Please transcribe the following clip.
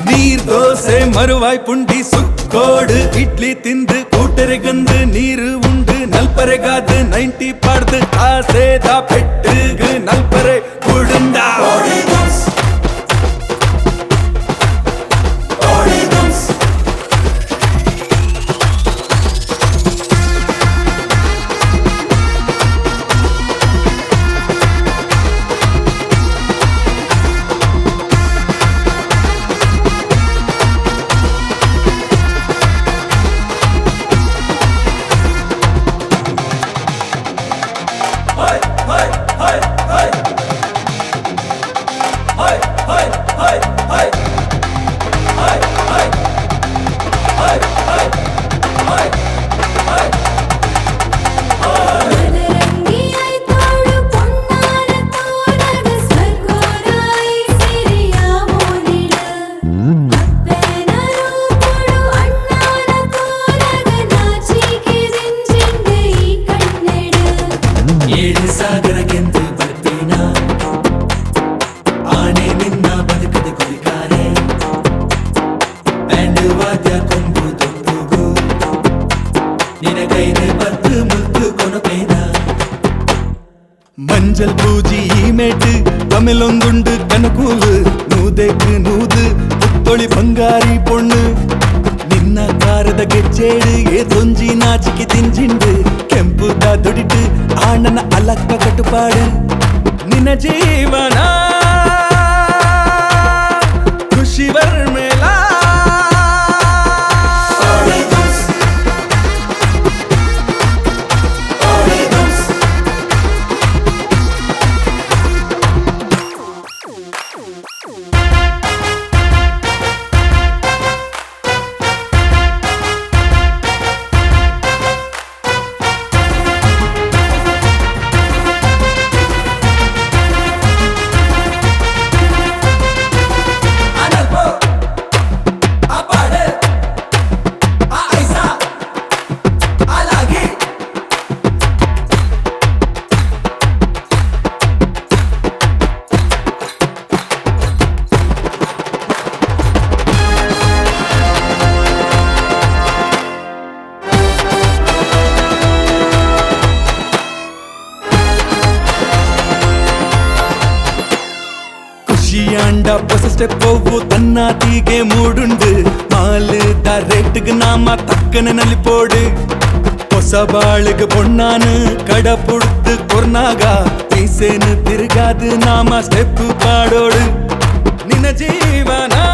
ನೀರ್ ದೋಸೆ ಮರುವಾಯ್ ಪುಂಡಿ ಸುಕ್ಕೋಡು ಇಡ್ಲಿ ತಿಂದು ಕೂಟರೆಗಂದು ನೀರು ಉಂಡು ನಲ್ಪರೆಗಾದು 90 ಪಾಡ್ದು ಆಸೇದ ಪೆಟ್ಟುಗು ನಲ್ಪರೆ ಕುಡುಂಡ ಸಾಗರಕ್ಕೆಂದು ಬರ್ತೀನ ಆನೆ ನಿನ್ನ ಬದುಕದ ಕುರಿಕಾರೆ ಬ್ಯಾಂಡ್ ವಾದ್ಯ ಕೊಂಬು ದೊಂದುಗು ನಿನಗೈನೆ ಬದ್ದು ಮುದ್ದು ಕೊನಪೇನ மஞ்சள் பூஜி மேட்டு தமிழொந்துண்டு கனகூலு நூதேக்கு நூது புத்தொளி பங்காரி பொண்ணு ನಿನ್ನ ಕಾರದ ಗೆಜ್ಜೇಡು ಏದೊಂಜಿ ನಾಚಿಕೆ ತಿಂಜಿಂಡು ಕೆಂಪುದ ದುಡಿಟ್ಟು ಆಣನ ಅಲಕ್ಕ ಕಟ್ಟುಪಾಡು ನಿನ್ನ ಜೀವನ ಖುಷಿ ವರ್ಮೇಲ ಖುಷಿಯಾಂಡ ಹೊಸ ಸ್ಟೆಪ್ ಹೋಗು ತನ್ನಾತಿಗೆ ಮೂಡುಂಡು ಮಾಲುದ ರೇಟ್ಗೆ ನಾಮ ತಕ್ಕನೆ ನಲಿಪೋಡು ಹೊಸ ಬಾಳಿಗೆ பொண்ணானு கட புடுத்து கொர்னாக பீசேனு திருகாது நாம ஸ்டெப் பாடோடு நின ஜீவனா